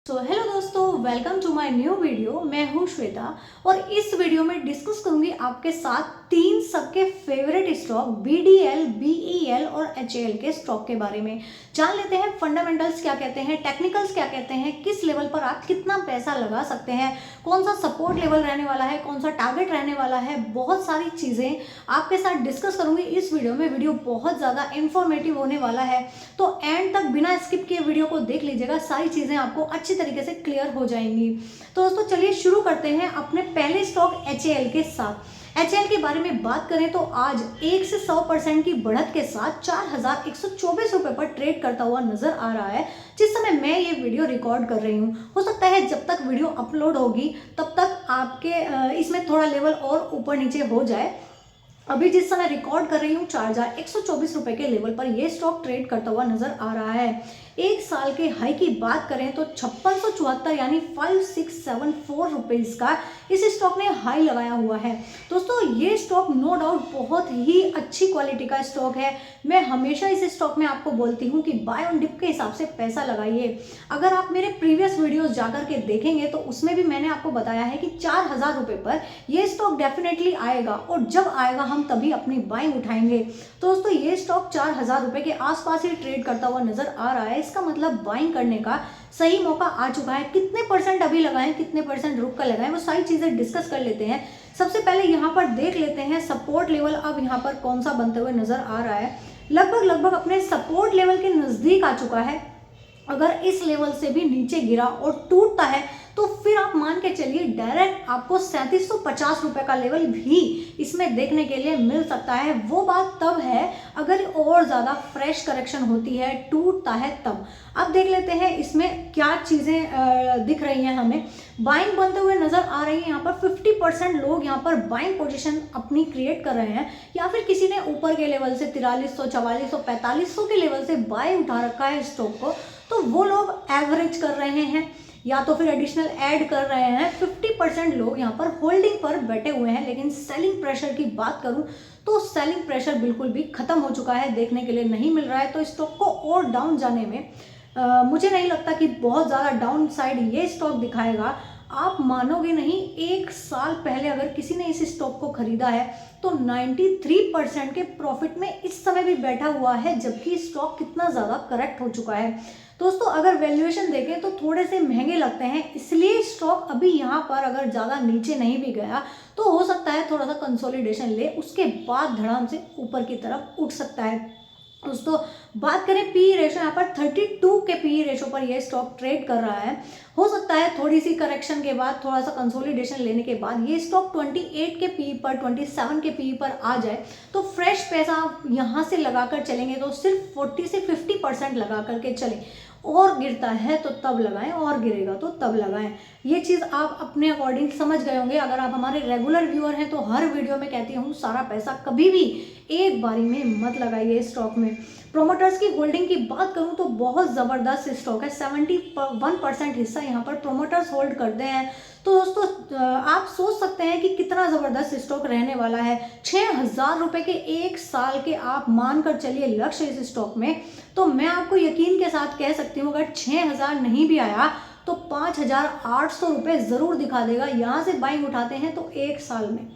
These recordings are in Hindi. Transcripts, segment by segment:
हेलो दोस्तों, welcome to my new video. मैं हूं श्वेता और इस वीडियो में डिस्कस करूंगी आपके साथ तीन सबके फेवरेट स्टॉक BDL, BEL और HAL के स्टॉक के बारे में। जान लेते हैं फंडामेंटल्स क्या कहते हैं, टेक्निकल्स क्या कहते हैं, किस लेवल पर आप कितना पैसा लगा सकते हैं, कौन सा सपोर्ट लेवल रहने वाला है, कौन सा टारगेट रहने वाला है। बहुत सारी चीज़ें आपके साथ डिस्कस करूंगी इस वीडियो में। वीडियो बहुत ज़्यादा इंफॉर्मेटिव होने वाला है, तो एंड तक बिना स्किप किए वीडियो को देख लीजिएगा। सारी चीज़ें आपको अच्छी तरीके से क्लियर हो जाएंगी। तो दोस्तों चलिए शुरू करते हैं अपने पहले स्टॉक HAL के साथ। HAL के बारे में बात करें तो आज 1 से 100% की बढ़त के साथ 4124 रुपए पर ट्रेड करता हुआ नजर आ रहा है जिस समय मैं ये वीडियो रिकॉर्ड कर रही हूँ। हो सकता है जब तक वीडियो अपलोड होगी तब तक आपके इसमें थोड़ा लेवल और ऊपर नीचे हो जाए। अभी जिस समय रिकॉर्ड कर रही हूँ 4124 रुपए के लेवल पर यह स्टॉक ट्रेड करता हुआ नजर आ रहा है। एक साल के हाई की बात करें तो 5674 यानी 5674 रुपीज का इस स्टॉक ने हाई लगाया हुआ है। दोस्तों ये स्टॉक नो डाउट बहुत ही अच्छी क्वालिटी का स्टॉक है। मैं हमेशा इस स्टॉक में आपको बोलती हूँ कि बाय ऑन डिप के हिसाब से पैसा लगाइए। अगर आप मेरे प्रीवियस वीडियोस जाकर के देखेंगे तो उसमें भी मैंने आपको बताया है कि 4000 रुपये पर यह स्टॉक डेफिनेटली आएगा और जब आएगा हम तभी अपनी बाइंग उठाएंगे। तो दोस्तों ये स्टॉक 4000 रुपये के आसपास ही ट्रेड करता हुआ नजर आ रहा है। इसका मतलब बाइंग करने का सही मौका आ चुका है। कितने परसेंट अभी लगाएं, कितने परसेंट रुक कर लगाएं, वो सारी चीजें डिस्कस कर लेते हैं। सबसे पहले यहाँ पर देख लेते हैं सपोर्ट लेवल अब यहाँ पर कौन सा बनते हुए नजर आ रहा है। लगभग अपने सपोर्ट लेवल के नजदीक आ चुका है। अगर इस लेवल से भी नीचे गिरा और टूटता है तो फिर आप मान के चलिए डायरेक्ट आपको 3750 रुपए का लेवल भी इसमें देखने के लिए मिल सकता है। वो बात तब है अगर और ज़्यादा फ्रेश करेक्शन होती है, टूटता है तब। अब देख लेते हैं इसमें क्या चीज़ें दिख रही हैं हमें। बाइंग बनते हुए नजर आ रही है। यहाँ पर 50% लोग यहाँ पर बाइंग पोजीशन अपनी क्रिएट कर रहे हैं या फिर किसी ने ऊपर के लेवल से 4300, 4400, 4500 के लेवल से बाय उठा रखा है स्टॉक को, तो वो लोग एवरेज कर रहे हैं या तो फिर एडिशनल ऐड कर रहे हैं। 50% लोग यहाँ पर होल्डिंग पर बैठे हुए हैं। लेकिन सेलिंग प्रेशर की बात करूं तो सेलिंग प्रेशर बिल्कुल भी खत्म हो चुका है, देखने के लिए नहीं मिल रहा है। तो स्टॉक को और डाउन जाने में मुझे नहीं लगता कि बहुत ज़्यादा डाउन साइड ये स्टॉक दिखाएगा। आप मानोगे नहीं, एक साल पहले अगर किसी ने इस स्टॉक को खरीदा है तो 93% के प्रॉफिट में इस समय भी बैठा हुआ है, जबकि स्टॉक कितना ज़्यादा करेक्ट हो चुका है। दोस्तों अगर वैल्यूएशन देखें तो थोड़े से महंगे लगते हैं, इसलिए स्टॉक अभी यहाँ पर अगर ज़्यादा नीचे नहीं भी गया तो हो सकता है थोड़ा सा कंसोलिडेशन ले, उसके बाद धड़ाम से ऊपर की तरफ उठ सकता है। दोस्तों बात करें पी रेशो, यहाँ पर 32 के पी रेशो पर यह स्टॉक ट्रेड कर रहा है। हो सकता है थोड़ी सी करेक्शन के बाद, थोड़ा सा कंसोलिडेशन लेने के बाद ये स्टॉक 28 के पी पर, 27 के पी पर आ जाए तो फ्रेश पैसा यहाँ से लगाकर चलेंगे तो सिर्फ 40 से 50% लगा करके चलें। और गिरता है तो तब लगाएं और गिरेगा तो तब लगाएं। ये चीज़ आप अपने अकॉर्डिंग समझ गए होंगे। अगर आप हमारे रेगुलर व्यूअर हैं तो हर वीडियो में कहती हूँ सारा पैसा कभी भी एक बारी में मत लगाइए स्टॉक में। प्रोमोटर्स की होल्डिंग की बात करूं तो बहुत ज़बरदस्त स्टॉक है। 71% हिस्सा यहाँ पर प्रोमोटर्स होल्ड करते हैं। तो दोस्तों आप सोच सकते हैं कि कितना ज़बरदस्त स्टॉक रहने वाला है। 6000 रुपये के एक साल के आप मान कर चलिए लक्ष्य इस स्टॉक में, तो मैं आपको यकीन के साथ कह सकती हूँ अगर 6000 नहीं भी आया तो 5800 रुपये ज़रूर दिखा देगा। यहाँ से बाइंग उठाते हैं तो एक साल में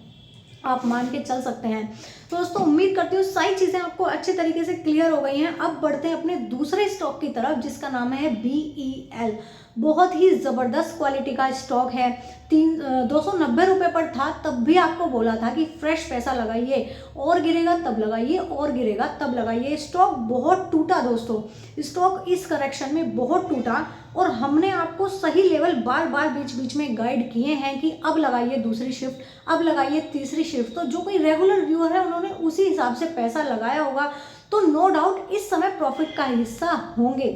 आप मान के चल सकते हैं। तो दोस्तों उम्मीद करती हूँ सारी चीज़ें आपको अच्छे तरीके से क्लियर हो गई हैं। अब बढ़ते हैं अपने दूसरे स्टॉक की तरफ जिसका नाम है BEL। बहुत ही ज़बरदस्त क्वालिटी का स्टॉक है। 290 रुपये पर था, तब भी आपको बोला था कि फ्रेश पैसा लगाइए, और गिरेगा तब लगाइए, और गिरेगा तब लगाइए। स्टॉक बहुत टूटा दोस्तों, स्टॉक इस करेक्शन में बहुत टूटा और हमने आपको सही लेवल बार बार बीच बीच में गाइड किए हैं कि अब लगाइए दूसरी शिफ्ट, अब लगाइए तीसरी शिफ्ट। तो जो कोई रेगुलर व्यूअर है उन्होंने उसी हिसाब से पैसा लगाया होगा, तो नो डाउट इस समय प्रॉफिट का हिस्सा होंगे।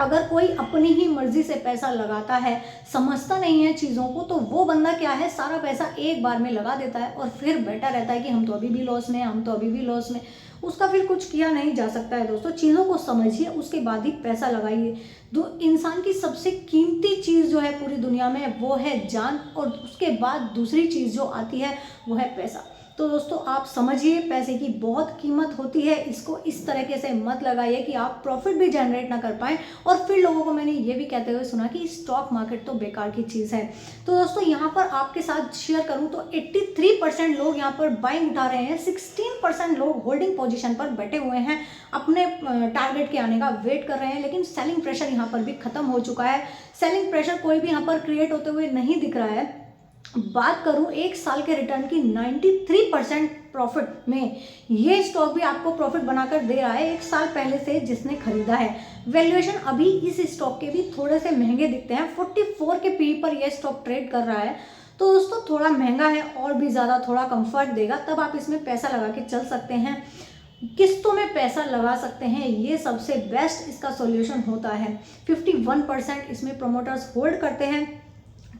अगर कोई अपनी ही मर्जी से पैसा लगाता है, समझता नहीं है चीज़ों को, तो वो बंदा क्या है सारा पैसा एक बार में लगा देता है और फिर बैठा रहता है कि हम तो अभी भी लॉस में, हम तो अभी भी लॉस में। उसका फिर कुछ किया नहीं जा सकता है। दोस्तों चीज़ों को समझिए, उसके बाद ही पैसा लगाइए। इंसान की सबसे कीमती चीज़ जो है पूरी दुनिया में वो है जान, और उसके बाद दूसरी चीज़ जो आती है वो है पैसा। तो दोस्तों आप समझिए, पैसे की बहुत कीमत होती है, इसको इस तरीके से मत लगाइए कि आप प्रॉफिट भी जनरेट ना कर पाएँ और फिर लोगों को मैंने ये भी कहते हुए सुना कि स्टॉक मार्केट तो बेकार की चीज़ है। तो दोस्तों यहाँ पर आपके साथ शेयर करूँ तो 83% लोग यहाँ पर बाइंग उठा रहे हैं, 16% लोग होल्डिंग पोजीशन पर बैठे हुए हैं, अपने टारगेट के आने का वेट कर रहे हैं, लेकिन सेलिंग प्रेशर यहाँ पर भी खत्म हो चुका है। सेलिंग प्रेशर कोई भी यहाँ पर क्रिएट होते हुए नहीं दिख रहा है। बात करूं एक साल के रिटर्न की, 93% प्रॉफिट में ये स्टॉक भी आपको प्रॉफिट बनाकर दे रहा है एक साल पहले से जिसने खरीदा है। वैल्यूएशन अभी इस स्टॉक के भी थोड़े से महंगे दिखते हैं, 44 के पी पर यह स्टॉक ट्रेड कर रहा है। तो दोस्तों थोड़ा महंगा है, और भी ज़्यादा थोड़ा कंफर्ट देगा तब आप इसमें पैसा लगा के चल सकते हैं, किस्तों में पैसा लगा सकते हैं, ये सबसे बेस्ट इसका सॉल्यूशन होता है। 51% इसमें प्रोमोटर्स होल्ड करते हैं,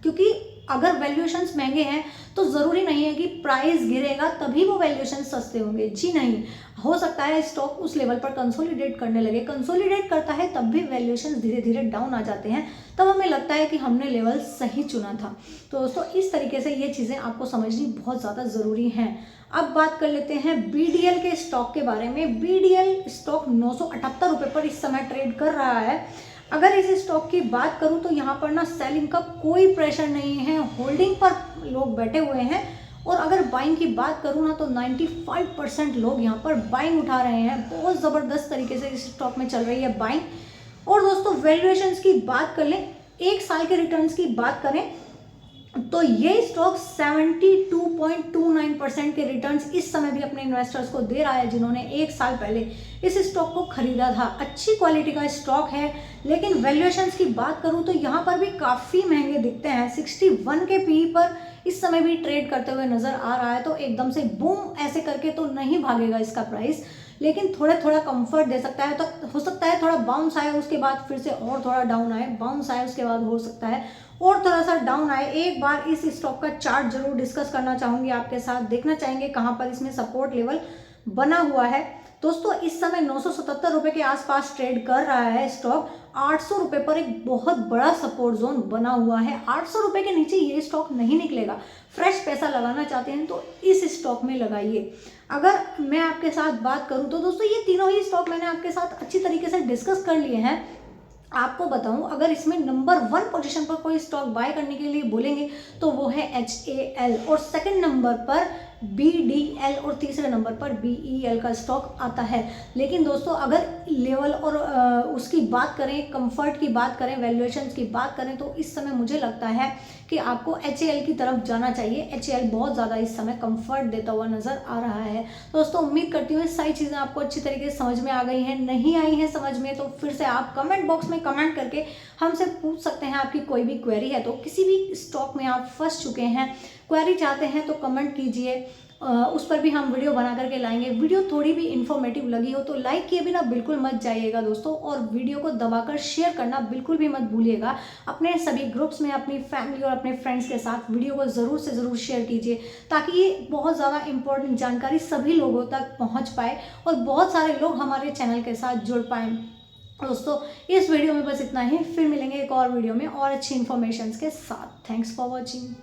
क्योंकि अगर वैल्यूएशंस महंगे हैं तो ज़रूरी नहीं है कि प्राइस गिरेगा तभी वो वैल्यूएशन सस्ते होंगे। जी नहीं, हो सकता है स्टॉक उस लेवल पर कंसोलिडेट करने लगे, कंसोलिडेट करता है तब भी वैल्यूएशंस धीरे धीरे डाउन आ जाते हैं, तब हमें लगता है कि हमने लेवल सही चुना था। तो दोस्तों इस तरीके से ये चीज़ें आपको समझनी बहुत ज़्यादा ज़रूरी हैं। अब बात कर लेते हैं BDL के स्टॉक के बारे में। BDL स्टॉक 978 रुपये पर इस समय ट्रेड कर रहा है। अगर इस स्टॉक की बात करूं तो यहाँ पर ना सेलिंग का कोई प्रेशर नहीं है, होल्डिंग पर लोग बैठे हुए हैं, और अगर बाइंग की बात करूं ना तो 95% लोग यहाँ पर बाइंग उठा रहे हैं। बहुत ज़बरदस्त तरीके से इस स्टॉक में चल रही है बाइंग। और दोस्तों वैल्यूएशंस की बात कर लें, एक साल के रिटर्न्स की बात करें तो ये स्टॉक 72.29% के रिटर्न्स इस समय भी अपने इन्वेस्टर्स को दे रहा है जिन्होंने एक साल पहले इस स्टॉक को खरीदा था। अच्छी क्वालिटी का स्टॉक है, लेकिन वैल्यूएशंस की बात करूं तो यहाँ पर भी काफ़ी महंगे दिखते हैं। 61 के पी पर इस समय भी ट्रेड करते हुए नज़र आ रहा है, तो एकदम से बूम ऐसे करके तो नहीं भागेगा इसका प्राइस, लेकिन थोड़ा कंफर्ट दे सकता है। तो हो सकता है थोड़ा बाउंस आए, उसके बाद फिर से और थोड़ा डाउन आए, बाउंस आए उसके बाद हो सकता है और थोड़ा सा डाउन आए। एक बार इस स्टॉक का चार्ट जरूर डिस्कस करना चाहूँगी आपके साथ, देखना चाहेंगे कहाँ पर इसमें सपोर्ट लेवल बना हुआ है। दोस्तों इस समय 977 रुपये के आसपास ट्रेड कर रहा है स्टॉक। 800 रुपये पर एक बहुत बड़ा सपोर्ट जोन बना हुआ है, 800 रुपये के नीचे ये स्टॉक नहीं निकलेगा। फ्रेश पैसा लगाना चाहते हैं तो इस स्टॉक में लगाइए। अगर मैं आपके साथ बात करूं तो दोस्तों ये तीनों ही स्टॉक मैंने आपके साथ अच्छी तरीके से डिस्कस कर लिए हैं। आपको बताऊं, अगर इसमें नंबर 1 पोजीशन पर कोई स्टॉक बाय करने के लिए बोलेंगे तो वो है HAL, और सेकंड नंबर पर BDL और तीसरे नंबर पर BEL का स्टॉक आता है। लेकिन दोस्तों अगर लेवल और उसकी बात करें, कंफर्ट की बात करें, वैल्यूएशंस की बात करें तो इस समय मुझे लगता है कि आपको HAL की तरफ जाना चाहिए। HAL बहुत ज़्यादा इस समय कंफर्ट देता हुआ नज़र आ रहा है। दोस्तों उम्मीद करती हूँ सारी चीज़ें आपको अच्छी तरीके से समझ में आ गई हैं। नहीं आई हैं समझ में तो फिर से आप कमेंट बॉक्स में कमेंट करके हमसे पूछ सकते हैं। आपकी कोई भी क्वेरी है तो किसी भी स्टॉक में आप फंस चुके हैं, क्वेरी चाहते हैं तो कमेंट कीजिए, उस पर भी हम वीडियो बना करके लाएंगे। वीडियो थोड़ी भी इन्फॉर्मेटिव लगी हो तो लाइक किए बिना बिल्कुल मत जाइएगा दोस्तों, और वीडियो को दबाकर शेयर करना बिल्कुल भी मत भूलिएगा। अपने सभी ग्रुप्स में अपनी फैमिली और अपने फ्रेंड्स के साथ वीडियो को ज़रूर से ज़रूर शेयर कीजिए, ताकि ये बहुत ज़्यादा इंपॉर्टेंट जानकारी सभी लोगों तक पहुँच पाए और बहुत सारे लोग हमारे चैनल के साथ जुड़ पाएँ। दोस्तों इस वीडियो में बस इतना ही, फिर मिलेंगे एक और वीडियो में और अच्छी इन्फॉर्मेशन के साथ। Thanks for watching.